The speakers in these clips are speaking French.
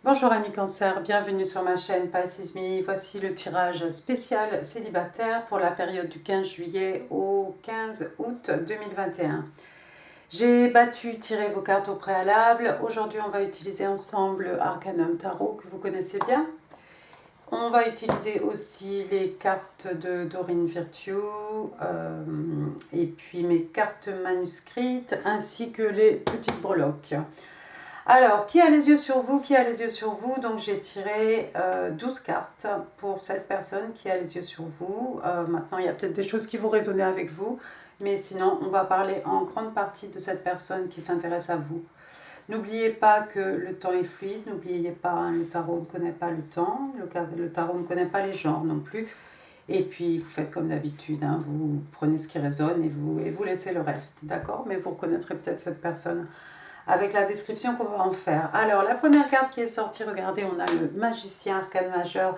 Bonjour amis cancer, bienvenue sur ma chaîne Pisces Me. Voici le tirage spécial célibataire pour la période du 15 juillet au 15 août 2021. J'ai tiré vos cartes au préalable. Aujourd'hui, on va utiliser ensemble le Arcanum Tarot que vous connaissez bien. On va utiliser aussi les cartes de Dorine Virtue et puis mes cartes manuscrites ainsi que les petites breloques. Alors, qui a les yeux sur vous? Qui a les yeux sur vous? Donc, j'ai tiré 12 cartes pour cette personne qui a les yeux sur vous. Maintenant, il y a peut-être des choses qui vont résonner avec vous, mais sinon, on va parler en grande partie de cette personne qui s'intéresse à vous. N'oubliez pas que le temps est fluide, n'oubliez pas, hein, le tarot ne connaît pas le temps, le tarot ne connaît pas les genres non plus. Et puis, vous faites comme d'habitude, hein, vous prenez ce qui résonne et vous laissez le reste, d'accord? Mais vous reconnaîtrez peut-être cette personne avec la description qu'on va en faire. Alors, la première carte qui est sortie, regardez, on a le magicien arcane majeur,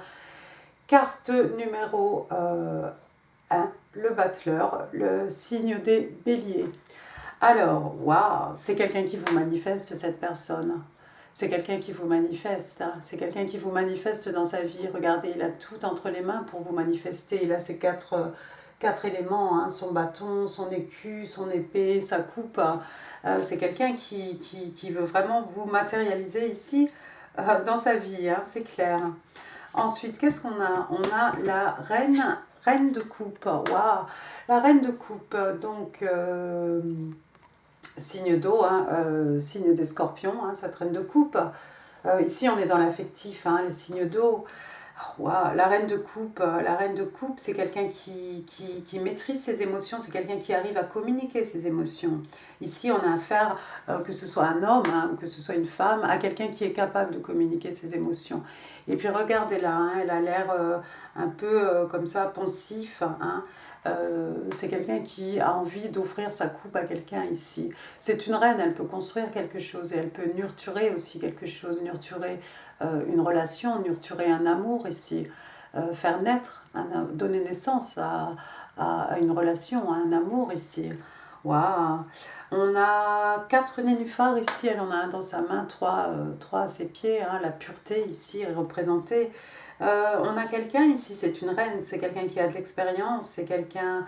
carte numéro 1, le battleur, le signe des béliers. Alors, waouh, c'est quelqu'un qui vous manifeste, cette personne. C'est quelqu'un qui vous manifeste, hein. C'est quelqu'un qui vous manifeste dans sa vie. Regardez, il a tout entre les mains pour vous manifester. Il a ces quatre éléments, hein, son bâton, son écu, son épée, sa coupe. C'est quelqu'un qui veut vraiment vous matérialiser ici dans sa vie, hein, c'est clair. Ensuite, qu'est-ce qu'on a? On a la reine de coupe. Waouh, la reine de coupe, donc signe d'eau, hein, signe des scorpions, hein, cette reine de coupe. Ici, on est dans l'affectif, hein, les signes d'eau. Wow, la reine de coupe, c'est quelqu'un qui maîtrise ses émotions, c'est quelqu'un qui arrive à communiquer ses émotions. Ici, on a affaire, que ce soit un homme, hein, ou que ce soit une femme, à quelqu'un qui est capable de communiquer ses émotions. Et puis regardez-la, hein, elle a l'air un peu comme ça, pensif, hein. C'est quelqu'un qui a envie d'offrir sa coupe à quelqu'un ici. C'est une reine, elle peut construire quelque chose et elle peut nurturer aussi quelque chose, nurturer une relation, nurturer un amour ici, faire naître, donner naissance à une relation, à un amour ici. Waouh! On a 4 nénuphars ici, elle en a un dans sa main, trois à ses pieds, hein, la pureté ici est représentée. On a quelqu'un ici, c'est une reine, c'est quelqu'un qui a de l'expérience, c'est quelqu'un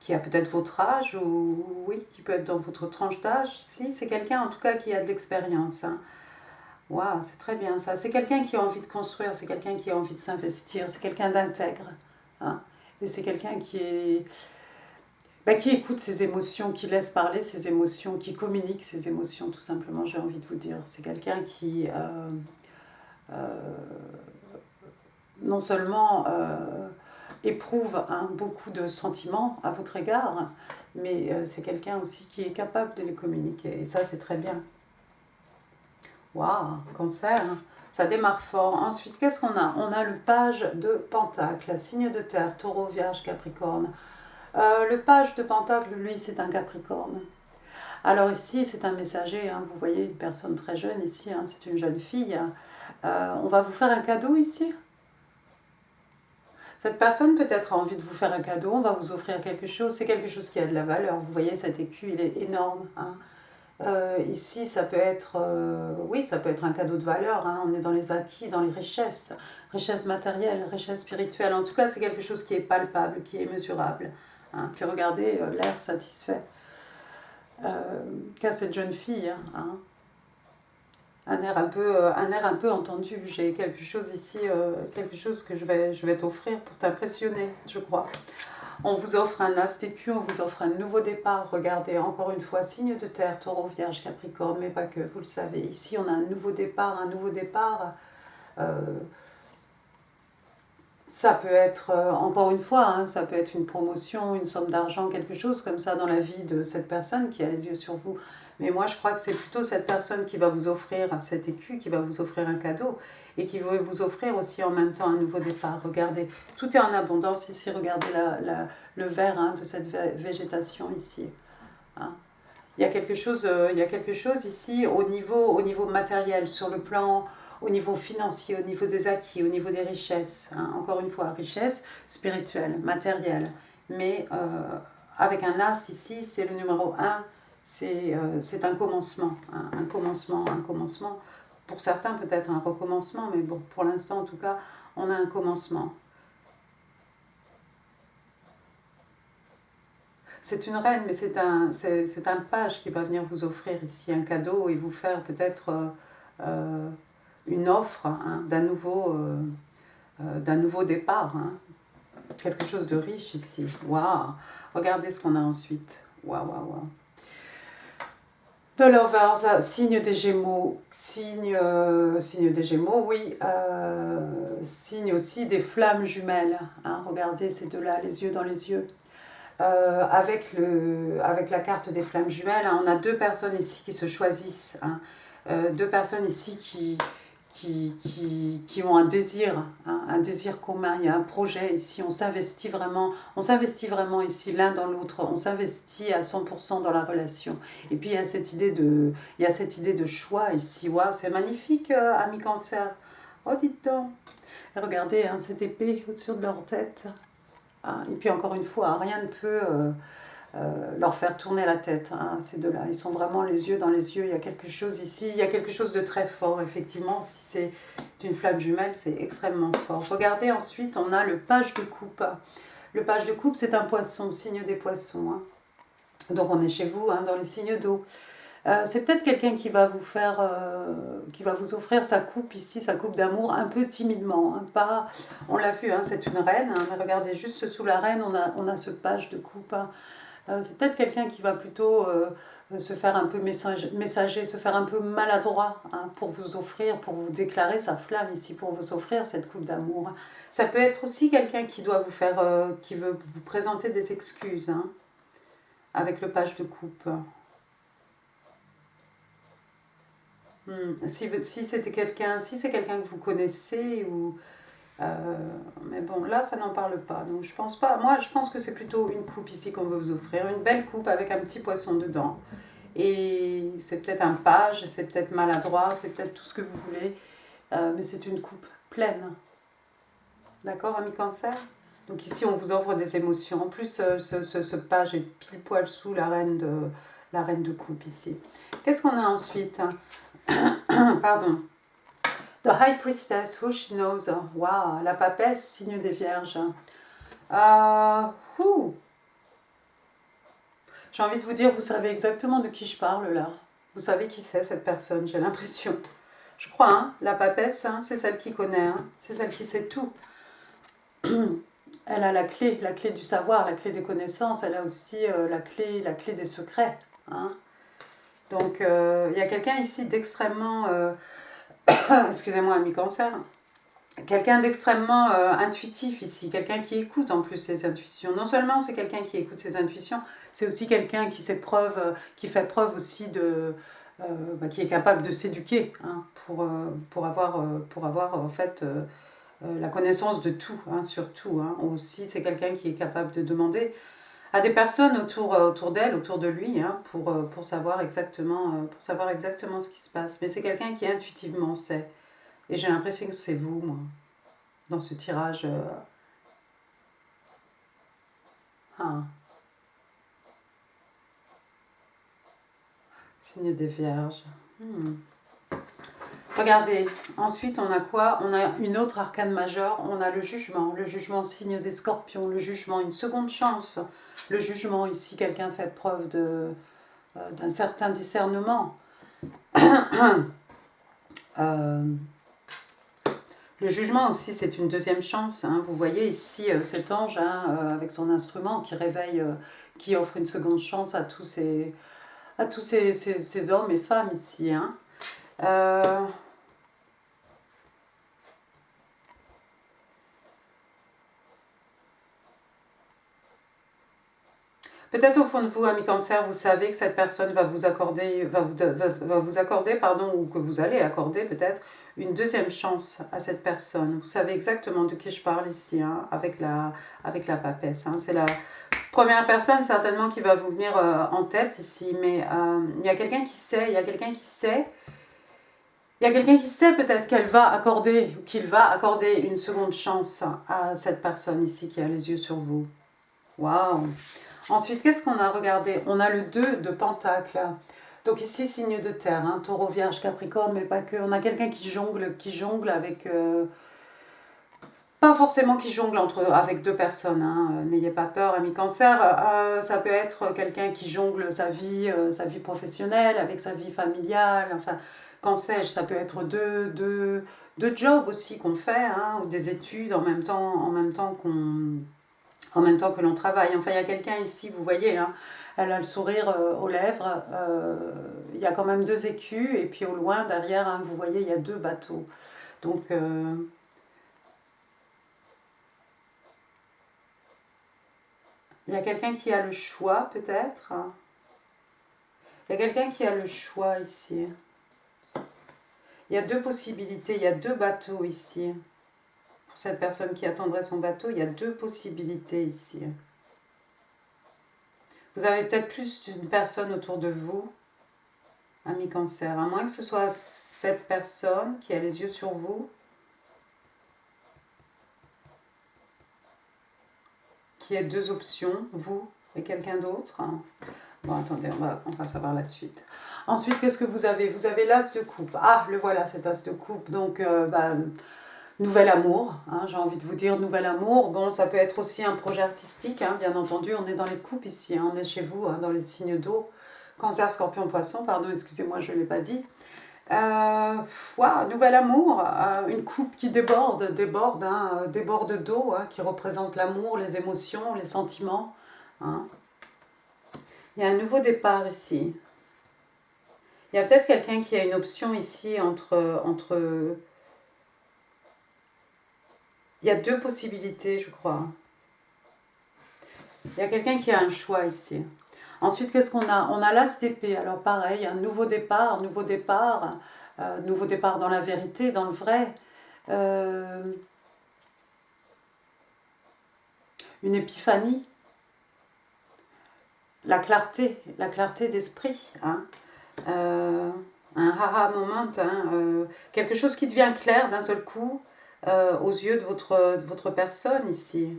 qui a peut-être votre âge, ou oui, qui peut être dans votre tranche d'âge ici, c'est quelqu'un en tout cas qui a de l'expérience, hein. Waouh, c'est très bien ça. C'est quelqu'un qui a envie de construire, c'est quelqu'un qui a envie de s'investir, c'est quelqu'un d'intègre, hein. Et c'est quelqu'un qui écoute ses émotions, qui laisse parler ses émotions, qui communique ses émotions, tout simplement, j'ai envie de vous dire. C'est quelqu'un qui, non seulement éprouve, hein, beaucoup de sentiments à votre égard, mais c'est quelqu'un aussi qui est capable de les communiquer. Et ça, c'est très bien. Waouh, cancer, ça démarre fort. Ensuite, qu'est-ce qu'on a? On a le page de Pentacle, signe de terre, taureau, vierge, capricorne. Le page de Pentacle, lui, c'est un capricorne. Alors ici, c'est un messager, hein, vous voyez une personne très jeune ici, hein, c'est une jeune fille. On va vous faire un cadeau ici. Cette personne peut-être a envie de vous faire un cadeau, on va vous offrir quelque chose, c'est quelque chose qui a de la valeur. Vous voyez, cet écu, il est énorme, hein. Ici, ça peut être, oui, ça peut être un cadeau de valeur, hein. On est dans les acquis, dans les richesses, richesses matérielles, richesses spirituelles. En tout cas, c'est quelque chose qui est palpable, qui est mesurable, hein. Puis regardez l'air satisfait qu'a cette jeune fille, hein. Un air un peu entendu. J'ai quelque chose ici, quelque chose que je vais t'offrir pour t'impressionner, je crois. On vous offre un as d'écu, on vous offre un nouveau départ. Regardez, encore une fois, signe de terre, taureau, vierge, capricorne, mais pas que, vous le savez. Ici, on a un nouveau départ, un nouveau départ. Ça peut être, encore une fois, hein, ça peut être une promotion, une somme d'argent, quelque chose comme ça dans la vie de cette personne qui a les yeux sur vous. Mais moi, je crois que c'est plutôt cette personne qui va vous offrir cet écu, qui va vous offrir un cadeau et qui va vous offrir aussi en même temps un nouveau départ. Regardez, tout est en abondance ici. Regardez le vert, hein, de cette végétation ici, hein. Il y a quelque chose ici au niveau matériel, sur le plan, au niveau financier, au niveau des acquis, au niveau des richesses, hein. Encore une fois, richesse spirituelle, matérielle. Mais avec un as ici, c'est le numéro 1, c'est un commencement, hein, un commencement pour certains peut-être un recommencement, mais bon, pour l'instant en tout cas, on a un commencement. C'est une reine, mais c'est un page qui va venir vous offrir ici un cadeau et vous faire peut-être une offre, hein, d'un nouveau départ. Hein. Quelque chose de riche ici. Waouh! Regardez ce qu'on a ensuite. Waouh, waouh, waouh. The Lovers, signe des Gémeaux, signe des Gémeaux, oui, signe aussi des flammes jumelles. Hein, regardez ces deux-là, les yeux dans les yeux. Avec la carte des flammes jumelles, hein, on a deux personnes ici qui se choisissent. Hein, deux personnes ici qui ont un désir commun, il y a un projet ici, on s'investit vraiment ici l'un dans l'autre, on s'investit à 100% dans la relation. Et puis il y a cette idée de choix ici, waouh, c'est magnifique, amis Cancer. Oh, dites donc, regardez hein, cette épée au-dessus de leur tête. Ah, et puis encore une fois, rien ne peut leur faire tourner la tête, hein, ces deux-là. Ils sont vraiment les yeux dans les yeux. Il y a quelque chose ici, il y a quelque chose de très fort, effectivement. Si c'est une flamme jumelle, c'est extrêmement fort. Regardez, ensuite, on a le page de coupe. Le page de coupe, c'est un poisson, signe des poissons. Hein. Donc on est chez vous, hein, dans les signes d'eau. C'est peut-être quelqu'un qui va qui va vous offrir sa coupe ici, sa coupe d'amour, un peu timidement. Hein, pas, on l'a vu, hein, c'est une reine, hein, mais regardez, juste sous la reine, on a ce page de coupe. Hein. C'est peut-être quelqu'un qui va plutôt se faire un peu messager, se faire un peu maladroit hein, pour vous offrir, pour vous déclarer sa flamme ici, pour vous offrir cette coupe d'amour. Hein. Ça peut être aussi quelqu'un qui doit vous faire, qui veut vous présenter des excuses, hein, avec le page de coupe. Si c'était quelqu'un, si c'est quelqu'un que vous connaissez ou mais bon là ça n'en parle pas donc je pense pas. Moi je pense que c'est plutôt une coupe ici qu'on veut vous offrir, une belle coupe avec un petit poisson dedans et c'est peut-être un page, c'est peut-être maladroit, c'est peut-être tout ce que vous voulez, mais c'est une coupe pleine. D'accord, ami Cancer? Donc ici on vous offre des émotions. En plus ce page est pile poil sous la reine de coupe ici. Qu'est-ce qu'on a ensuite? Pardon. The High Priestess, who she knows. Waouh, la papesse, signe des vierges. J'ai envie de vous dire, vous savez exactement de qui je parle là. Vous savez qui c'est cette personne, j'ai l'impression. Je crois, hein, la papesse, hein, c'est celle qui connaît, hein, c'est celle qui sait tout. Elle a la clé du savoir, la clé des connaissances, elle a aussi la clé des secrets. Hein. Donc, il y a quelqu'un ici d'extrêmement... excusez-moi, ami Cancer. Quelqu'un d'extrêmement intuitif ici, quelqu'un qui écoute en plus ses intuitions. Non seulement c'est quelqu'un qui écoute ses intuitions, c'est aussi quelqu'un qui fait preuve aussi qui est capable de s'éduquer hein, pour avoir en fait la connaissance de tout, hein, sur tout. Hein. Aussi c'est quelqu'un qui est capable de demander à des personnes autour d'elle, autour de lui, hein, pour savoir exactement ce qui se passe. Mais c'est quelqu'un qui intuitivement sait. Et j'ai l'impression que c'est vous, moi, dans ce tirage. Signe des Vierges. Regardez, ensuite on a quoi? On a une autre arcane majeure, on a le jugement signe des Scorpions, le jugement, une seconde chance. Le jugement, ici, quelqu'un fait preuve d'un certain discernement. Le jugement aussi, c'est une deuxième chance. Hein. Vous voyez ici cet ange hein, avec son instrument qui réveille, qui offre une seconde chance à tous ces hommes et femmes ici. Hein. Peut-être au fond de vous, ami Cancer, vous savez que cette personne va vous accorder, pardon, ou que vous allez accorder peut-être une deuxième chance à cette personne. Vous savez exactement de qui je parle ici, hein, avec la papesse. Hein. C'est la première personne certainement qui va vous venir en tête ici, mais il y a quelqu'un qui sait, il y a quelqu'un qui sait peut-être qu'il va accorder une seconde chance à cette personne ici qui a les yeux sur vous. Waouh! Ensuite, qu'est-ce qu'on a? Regardé, on a le 2 de Pentacle. Donc ici, signe de terre, hein, taureau, vierge, capricorne, mais pas que. On a quelqu'un qui jongle avec... pas forcément qui jongle avec deux personnes, hein, n'ayez pas peur, ami cancer. Ça peut être quelqu'un qui jongle sa vie professionnelle avec sa vie familiale, enfin, qu'en sais-je, ça peut être deux jobs aussi qu'on fait, hein, ou des études en même temps que l'on travaille. Enfin, il y a quelqu'un ici, vous voyez, hein, elle a le sourire aux lèvres, il y a quand même deux écus, et puis au loin, derrière, hein, vous voyez, il y a deux bateaux. Donc, il y a quelqu'un qui a le choix, peut-être. Il y a quelqu'un qui a le choix ici. Il y a deux possibilités, il y a deux bateaux ici. Pour cette personne qui attendrait son bateau, il y a deux possibilités ici. Vous avez peut-être plus d'une personne autour de vous, ami cancer, à moins que ce soit cette personne qui a les yeux sur vous, qui ait deux options, vous et quelqu'un d'autre. Bon, attendez, on va savoir la suite. Ensuite, qu'est-ce que vous avez? Vous avez l'as de coupe. Ah, le voilà, cet as de coupe. Donc, nouvel amour, hein, j'ai envie de vous dire nouvel amour. Bon, ça peut être aussi un projet artistique, hein, bien entendu. On est dans les coupes ici, hein, on est chez vous, hein, dans les signes d'eau. Cancer, scorpion, poisson, pardon, excusez-moi, je ne l'ai pas dit. Nouvel amour, une coupe qui déborde d'eau, hein, qui représente l'amour, les émotions, les sentiments. Hein. Il y a un nouveau départ ici. Il y a peut-être quelqu'un qui a une option ici entre... Il y a deux possibilités, je crois. Il y a quelqu'un qui a un choix ici. Ensuite, qu'est-ce qu'on a? On a l'as d'épée. Alors pareil, un nouveau départ dans la vérité, dans le vrai. Une épiphanie. La clarté d'esprit. Hein. Un haha moment, hein, quelque chose qui devient clair d'un seul coup aux yeux de votre personne ici.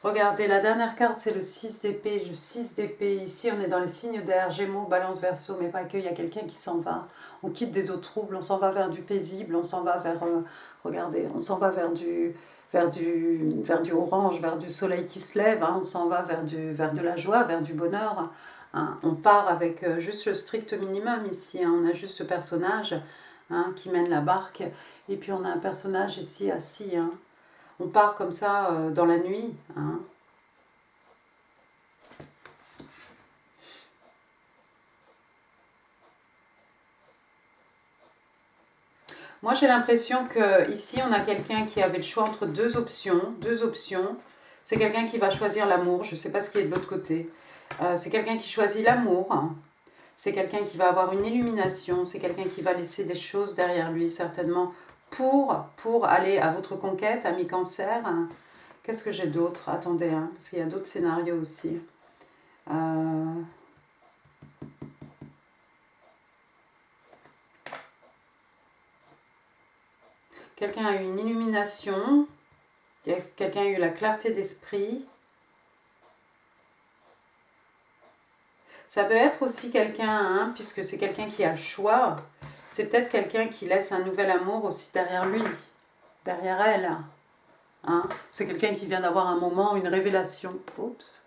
Regardez, la dernière carte, c'est le 6 d'épée. Le 6 d'épée, ici, on est dans les signes d'air, Gémeaux, Balance, Verseau, mais pas que, il y a quelqu'un qui s'en va. On quitte des eaux troubles, on s'en va vers du paisible, on s'en va vers... regardez, on s'en va vers du orange, vers du soleil qui se lève, hein, on s'en va vers de la joie, vers du bonheur. Hein. On part avec juste le strict minimum ici, hein. On a juste ce personnage, hein, qui mène la barque, et puis on a un personnage ici assis, hein. On part comme ça dans la nuit. Hein. Moi, j'ai l'impression que ici on a quelqu'un qui avait le choix entre deux options. C'est quelqu'un qui va choisir l'amour. Je ne sais pas ce qui est de l'autre côté. C'est quelqu'un qui choisit l'amour. Hein. C'est quelqu'un qui va avoir une illumination. C'est quelqu'un qui va laisser des choses derrière lui, certainement, pour aller à votre conquête, ami cancer. Hein. Qu'est-ce que j'ai d'autre? Attendez, hein, parce qu'il y a d'autres scénarios aussi. Quelqu'un a eu une illumination. Quelqu'un a eu la clarté d'esprit. Ça peut être aussi quelqu'un, hein, puisque c'est quelqu'un qui a le choix. C'est peut-être quelqu'un qui laisse un nouvel amour aussi derrière lui, derrière elle. Hein. C'est quelqu'un qui vient d'avoir un moment, une révélation. Oups.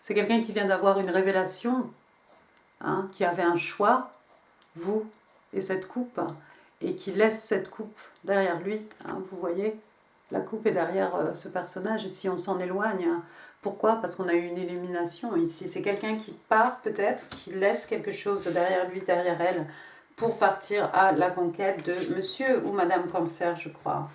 C'est quelqu'un qui vient d'avoir une révélation, hein, qui avait un choix, vous et cette coupe, et qui laisse cette coupe derrière lui. Hein, vous voyez, la coupe est derrière ce personnage, et si on s'en éloigne, hein, pourquoi? Parce qu'on a eu une illumination ici. C'est quelqu'un qui part peut-être, qui laisse quelque chose derrière lui, derrière elle, pour partir à la conquête de monsieur ou madame cancer, je crois.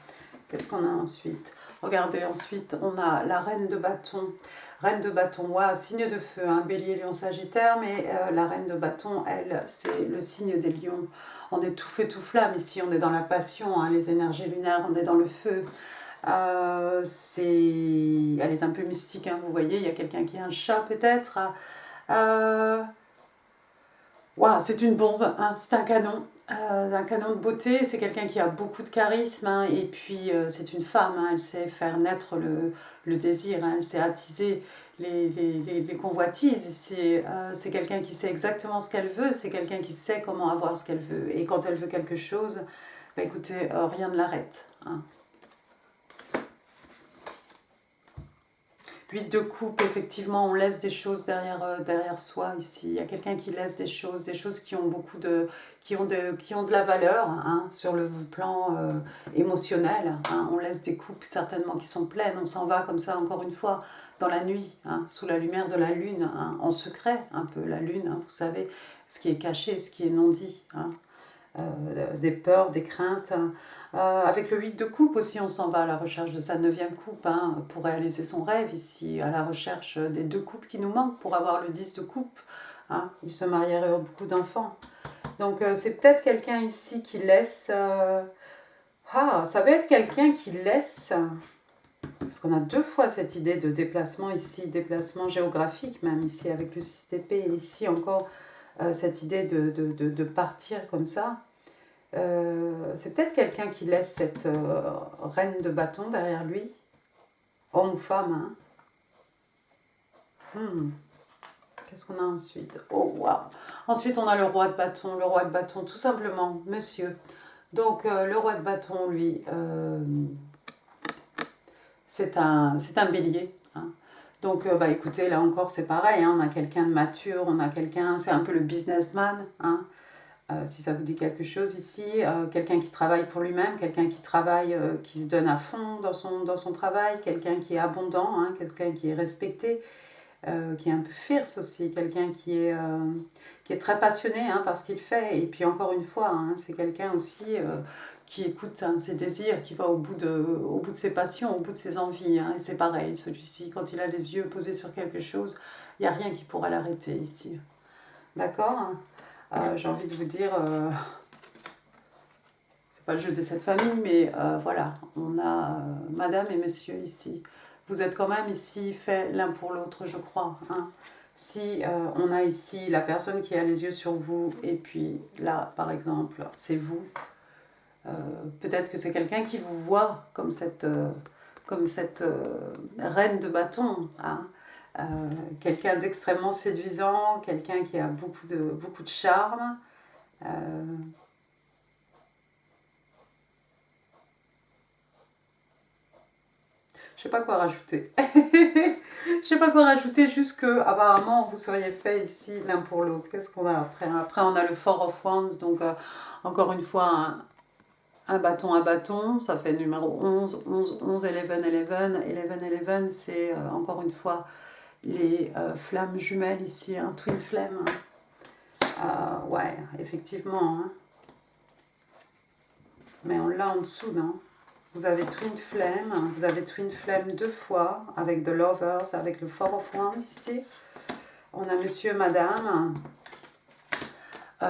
Qu'est-ce qu'on a ensuite? Regardez, ensuite, on a la reine de bâton. Reine de bâton, ouais, signe de feu, hein, bélier, lion, sagittaire, mais la reine de bâton, elle, c'est le signe des lions. On est tout feu, tout flamme ici, on est dans la passion, hein, les énergies lunaires, on est dans le feu. Elle est un peu mystique, hein, vous voyez, il y a quelqu'un qui a un chat peut-être. Wow, c'est une bombe, hein, c'est un canon. Un canon de beauté, c'est quelqu'un qui a beaucoup de charisme, hein, et puis c'est une femme, hein, elle sait faire naître le désir, hein, elle sait attiser les convoitises. C'est quelqu'un qui sait exactement ce qu'elle veut, c'est quelqu'un qui sait comment avoir ce qu'elle veut. Et quand elle veut quelque chose, bah, écoutez, rien ne l'arrête. Hein. 8 de coupe, effectivement, on laisse des choses derrière soi ici. Il y a quelqu'un qui laisse des choses qui ont beaucoup qui ont de la valeur, hein, sur le plan émotionnel. Hein. On laisse des coupes certainement qui sont pleines. On s'en va comme ça, encore une fois, dans la nuit, hein, sous la lumière de la lune, hein, en secret, un peu la lune, hein, vous savez, ce qui est caché, ce qui est non dit. Hein. Des peurs, des craintes. Avec le 8 de coupe aussi, on s'en va à la recherche de sa 9e coupe, hein, pour réaliser son rêve ici, à la recherche des 2 coupes qui nous manquent pour avoir le 10 de coupe. Hein. Il se marierait et aurait beaucoup d'enfants. Donc c'est peut-être quelqu'un ici qui laisse... ça peut être quelqu'un qui laisse... Parce qu'on a 2 fois cette idée de déplacement ici, déplacement géographique même ici avec le 6 d'épée, et ici encore cette idée de partir comme ça. C'est peut-être quelqu'un qui laisse cette reine de bâton derrière lui, homme ou femme. Hein. Qu'est-ce qu'on a ensuite? Oh, waouh! Ensuite, on a le roi de bâton, tout simplement, monsieur. Donc, le roi de bâton, lui, c'est un bélier. Hein. Donc, bah, écoutez, là encore, c'est pareil, hein, on a quelqu'un de mature, on a quelqu'un, c'est un peu le businessman, hein. Si ça vous dit quelque chose ici, quelqu'un qui travaille pour lui-même, quelqu'un qui travaille, qui se donne à fond dans son travail, quelqu'un qui est abondant, hein, quelqu'un qui est respecté, qui est un peu fierce aussi, quelqu'un qui est très passionné, hein, par ce qu'il fait. Et puis encore une fois, hein, c'est quelqu'un aussi qui écoute, hein, ses désirs, qui va au bout de ses passions, au bout de ses envies. Hein. Et c'est pareil, celui-ci, quand il a les yeux posés sur quelque chose, il n'y a rien qui pourra l'arrêter ici. D'accord? J'ai envie de vous dire, c'est pas le jeu de cette famille, mais voilà, on a madame et monsieur ici. Vous êtes quand même ici fait l'un pour l'autre, je crois. Hein. Si on a ici la personne qui a les yeux sur vous, et puis là, par exemple, c'est vous, peut-être que c'est quelqu'un qui vous voit comme cette reine de bâton. Hein. Quelqu'un d'extrêmement séduisant, quelqu'un qui a beaucoup de charme. Je sais pas quoi rajouter. Je sais pas quoi rajouter, juste que apparemment vous seriez fait ici l'un pour l'autre. Qu'est-ce qu'on a après? Après on a le Four of Wands, donc encore une fois un bâton à bâton, ça fait numéro 11, 11, 11, 11, 11, 11, c'est encore une fois les flammes jumelles ici, un twin flame. Ouais, effectivement. Hein. Mais on l'a en dessous, non? Vous avez Twin Flame, vous avez Twin Flame 2 fois, avec The Lovers, avec le Four of Wands ici. On a Monsieur, Madame.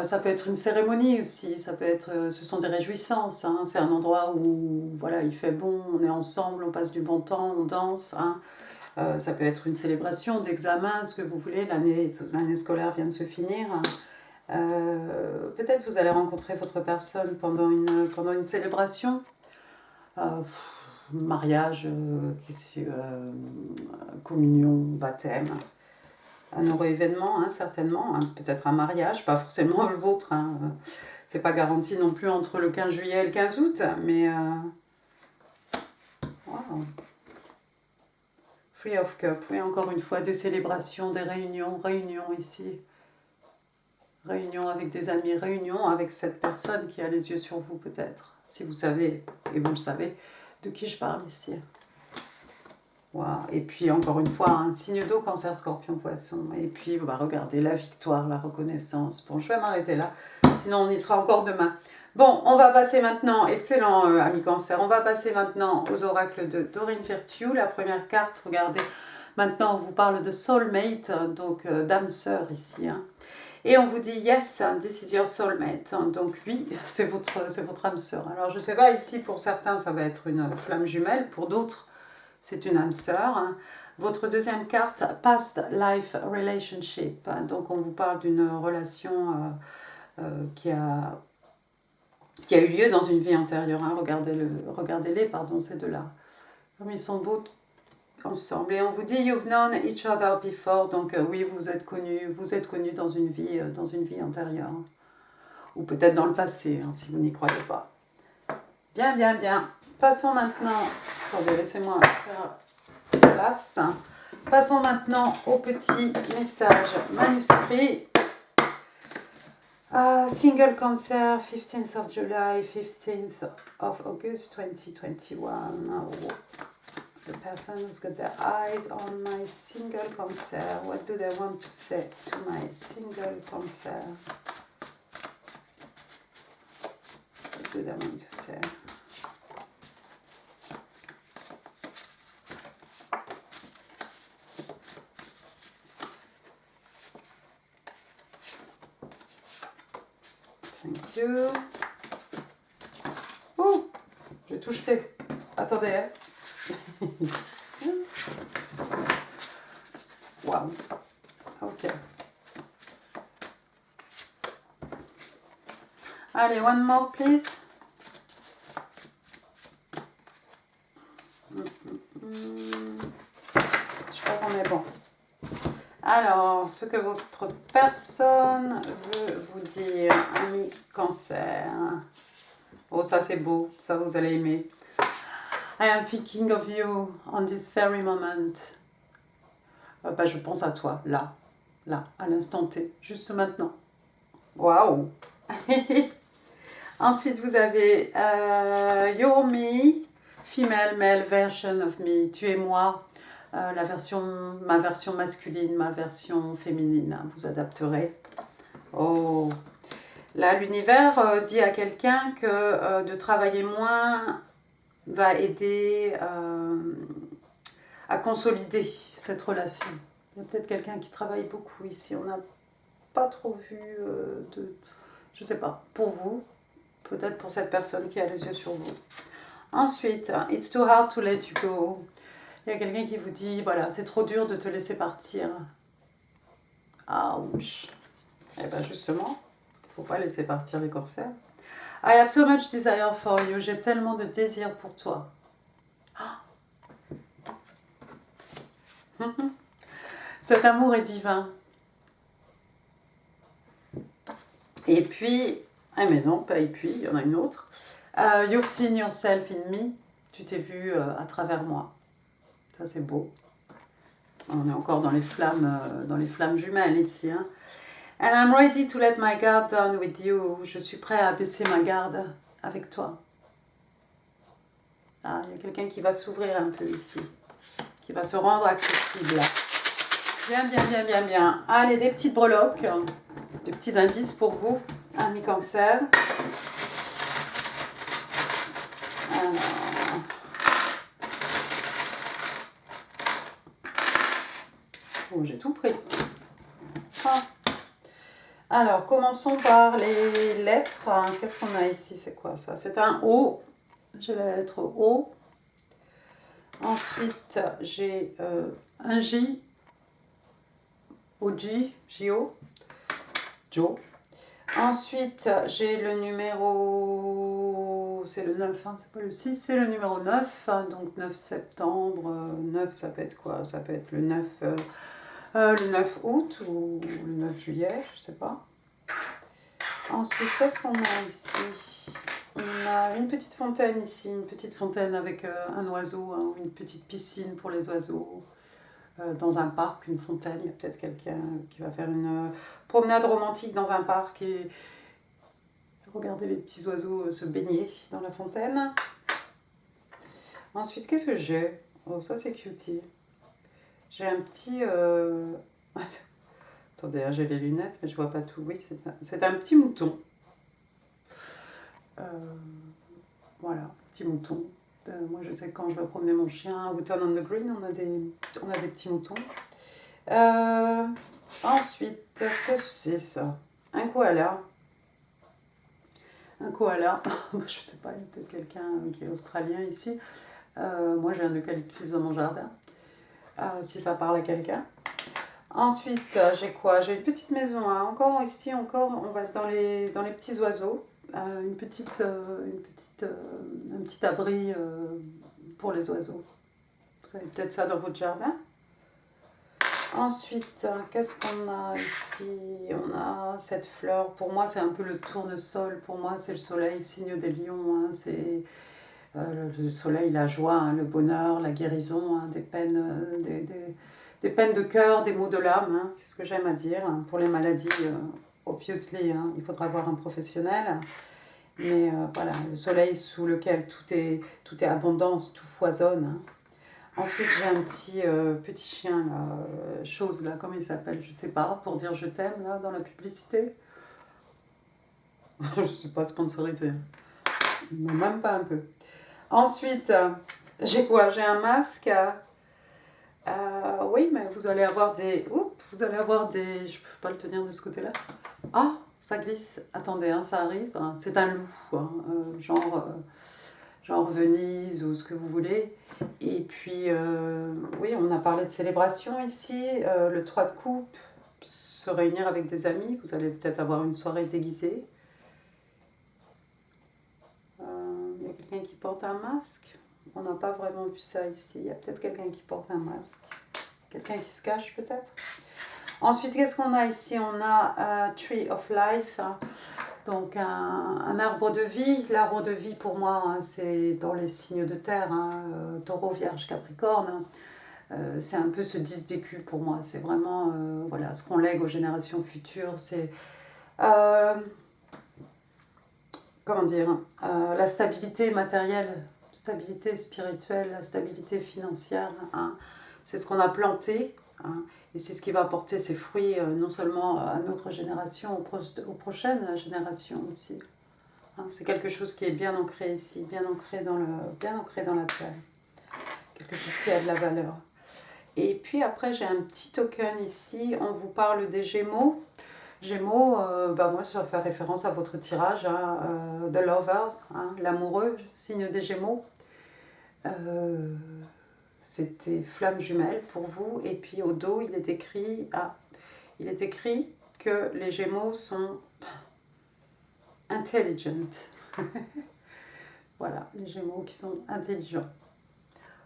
Ça peut être une cérémonie aussi, ça peut être, ce sont des réjouissances. Hein. C'est un endroit où voilà, il fait bon, on est ensemble, on passe du bon temps, on danse. Hein. Ça peut être une célébration d'examen, ce que vous voulez, l'année scolaire vient de se finir. Peut-être vous allez rencontrer votre personne pendant une célébration. Mariage, communion, baptême, un heureux événement, hein, certainement, hein, peut-être un mariage, pas forcément le vôtre, hein, c'est pas garanti non plus entre le 15 juillet et le 15 août, mais wow. Free of Cup, oui, encore une fois, des célébrations, des réunions ici, réunions avec des amis, réunions avec cette personne qui a les yeux sur vous peut-être, si vous savez, et vous le savez, de qui je parle ici. Wow. Et puis encore une fois, un signe d'eau, cancer, scorpion, poisson. Et puis bah, regardez, la victoire, la reconnaissance. Bon, je vais m'arrêter là, sinon on y sera encore demain. Bon, on va passer maintenant, excellent ami cancer, on va passer maintenant aux oracles de Doreen Virtue. La première carte, regardez, maintenant on vous parle de soulmate, donc d'âme sœur ici. Hein. Et on vous dit yes, this is your soulmate. Donc oui, c'est votre âme sœur. Alors je ne sais pas, ici pour certains ça va être une flamme jumelle, pour d'autres c'est une âme sœur. Hein. Votre deuxième carte, Past Life Relationship. Donc on vous parle d'une relation qui a qui a eu lieu dans une vie antérieure. Hein. Regardez-les, pardon, ces deux-là. Comme ils sont beaux ensemble. Et on vous dit, you've known each other before. Donc oui, vous êtes connus dans une vie antérieure. Ou peut-être dans le passé, hein, si vous n'y croyez pas. Bien, bien, bien. Passons maintenant, attendez, laissez-moi faire place. Passons maintenant au petit message manuscrit. Single Cancer, 15th of July, 15th of August 2021. The person who's got their eyes on my single Cancer. What do they want to say to my single Cancer? What do they want to say? Thank you. Ouh, j'ai tout jeté. Attendez. Hein. Wow. Ok. Allez, one more, please. Je crois qu'on est bon. Alors, ce que votre personne veut vous dire, ami Cancer. Oh, ça c'est beau, ça vous allez aimer. I am thinking of you on this very moment. Je pense à toi, là, à l'instant T, juste maintenant. Waouh. Ensuite, vous avez You're me, female, male version of me. Tu es moi. Ma version masculine, ma version féminine, hein, vous adapterez. Oh, là l'univers dit à quelqu'un que de travailler moins va aider à consolider cette relation. Il y a peut-être quelqu'un qui travaille beaucoup ici, on n'a pas trop vu je sais pas, pour vous, peut-être pour cette personne qui a les yeux sur vous. Ensuite, it's too hard to let you go. Il y a quelqu'un qui vous dit, voilà, c'est trop dur de te laisser partir. Ouch. Eh bien justement, il ne faut pas laisser partir les cancers. I have so much desire for you. J'ai tellement de désir pour toi. Cet amour est divin. Et puis, ah mais non, pas et puis, il y en a une autre. You've seen yourself in me. Tu t'es vu à travers moi. Ça c'est beau. On est encore dans les flammes jumelles ici. Hein. And I'm ready to let my guard down with you. Je suis prêt à baisser ma garde avec toi. Ah, il y a quelqu'un qui va s'ouvrir un peu ici. Qui va se rendre accessible. Bien, bien, bien, bien, bien. Allez, des petites breloques. Des petits indices pour vous, amis Cancer. Alors. Oh, j'ai tout pris. Ah. Alors, commençons par les lettres. Qu'est-ce qu'on a ici? C'est quoi ça? C'est un O. J'ai la lettre O. Ensuite, j'ai un J. OJ, J-O. Joe. Ensuite, j'ai le numéro... C'est le 9, hein, c'est pas le 6, c'est le numéro 9. Hein, donc 9 septembre. 9, ça peut être quoi? Ça peut être le 9 août ou le 9 juillet, je sais pas. Ensuite, qu'est-ce qu'on a ici? On a une petite fontaine ici, une petite fontaine avec un oiseau, hein, une petite piscine pour les oiseaux. Dans un parc, une fontaine, il y a peut-être quelqu'un qui va faire une promenade romantique dans un parc et regarder les petits oiseaux se baigner dans la fontaine. Ensuite, qu'est-ce que j'ai? Oh, ça c'est cutie. J'ai un petit... Attendez, j'ai les lunettes, mais je vois pas tout. Oui, c'est un petit mouton. Voilà, petit mouton. Moi, je sais que quand je vais promener mon chien à Wotton on the Green, on a des petits moutons. Ensuite, qu'est-ce que c'est ça? Un koala. Un koala. Je sais pas, il y a peut-être quelqu'un qui est australien ici. Moi, j'ai un eucalyptus dans mon jardin. Si ça parle à quelqu'un. Ensuite, j'ai quoi? J'ai une petite maison. Hein. Encore ici, on va être dans les petits oiseaux. un petit abri pour les oiseaux. Vous avez peut-être ça dans votre jardin. Ensuite, qu'est-ce qu'on a ici? On a cette fleur. Pour moi, c'est un peu le tournesol. Pour moi, c'est le soleil, signe des lions. Hein. C'est le soleil, la joie, hein, le bonheur, la guérison, hein, des peines, des peines de cœur, des maux de l'âme. Hein. C'est ce que j'aime à dire. Hein. Pour les maladies, obviously, hein, il faudra voir un professionnel. Mais voilà, le soleil sous lequel tout est abondance, tout foisonne. Hein. Ensuite, j'ai un petit chien, là, chose, là, comment il s'appelle, je sais pas, pour dire je t'aime, là, dans la publicité. Je suis pas sponsorisée, mais même pas un peu. Ensuite, j'ai quoi? J'ai un masque. Oui, mais vous allez avoir des... Oups, vous allez avoir des... Je peux pas le tenir de ce côté-là. Ah, ça glisse. Attendez, hein, ça arrive. Hein. C'est un loup, hein, genre Venise ou ce que vous voulez. Et puis, oui, on a parlé de célébration ici, le 3 de coupe, se réunir avec des amis, vous allez peut-être avoir une soirée déguisée. Il y a quelqu'un qui porte un masque, on n'a pas vraiment vu ça ici, il y a peut-être quelqu'un qui porte un masque, quelqu'un qui se cache peut-être. Ensuite, qu'est-ce qu'on a ici? On a Tree of Life, hein. Donc un arbre de vie. L'arbre de vie pour moi, hein, c'est dans les signes de terre, hein, taureau, vierge, capricorne. C'est un peu ce 10 d'écus pour moi. C'est vraiment voilà, ce qu'on lègue aux générations futures. C'est comment dire, la stabilité matérielle, stabilité spirituelle, la stabilité financière. Hein. C'est ce qu'on a planté. Hein. Et c'est ce qui va porter ses fruits non seulement à notre génération, aux prochaines générations aussi. Hein, c'est quelque chose qui est bien ancré ici, bien ancré dans la terre. Quelque chose qui a de la valeur. Et puis après, j'ai un petit token ici. On vous parle des Gémeaux. Gémeaux, moi, ça va faire référence à votre tirage, hein, The Lovers, hein, l'amoureux, signe des Gémeaux. C'était flamme jumelle pour vous, et puis au dos il est écrit que les Gémeaux sont intelligent. Voilà, les Gémeaux qui sont intelligents.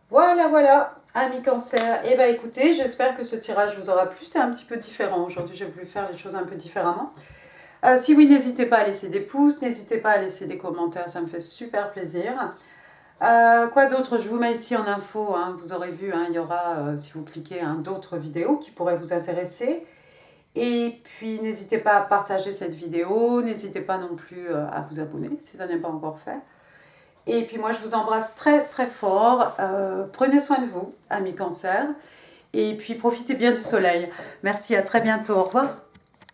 Voilà, amis Cancer. Et bien écoutez, j'espère que ce tirage vous aura plu. C'est un petit peu différent aujourd'hui, j'ai voulu faire les choses un peu différemment. Si oui, n'hésitez pas à laisser des pouces, n'hésitez pas à laisser des commentaires, ça me fait super plaisir. Quoi d'autre? Je vous mets ici en info, hein, vous aurez vu, hein, il y aura, si vous cliquez, hein, d'autres vidéos qui pourraient vous intéresser. Et puis n'hésitez pas à partager cette vidéo, n'hésitez pas non plus à vous abonner si ça n'est pas encore fait. Et puis moi je vous embrasse très très fort, prenez soin de vous, amis Cancer, et puis profitez bien du soleil. Merci, à très bientôt, au revoir.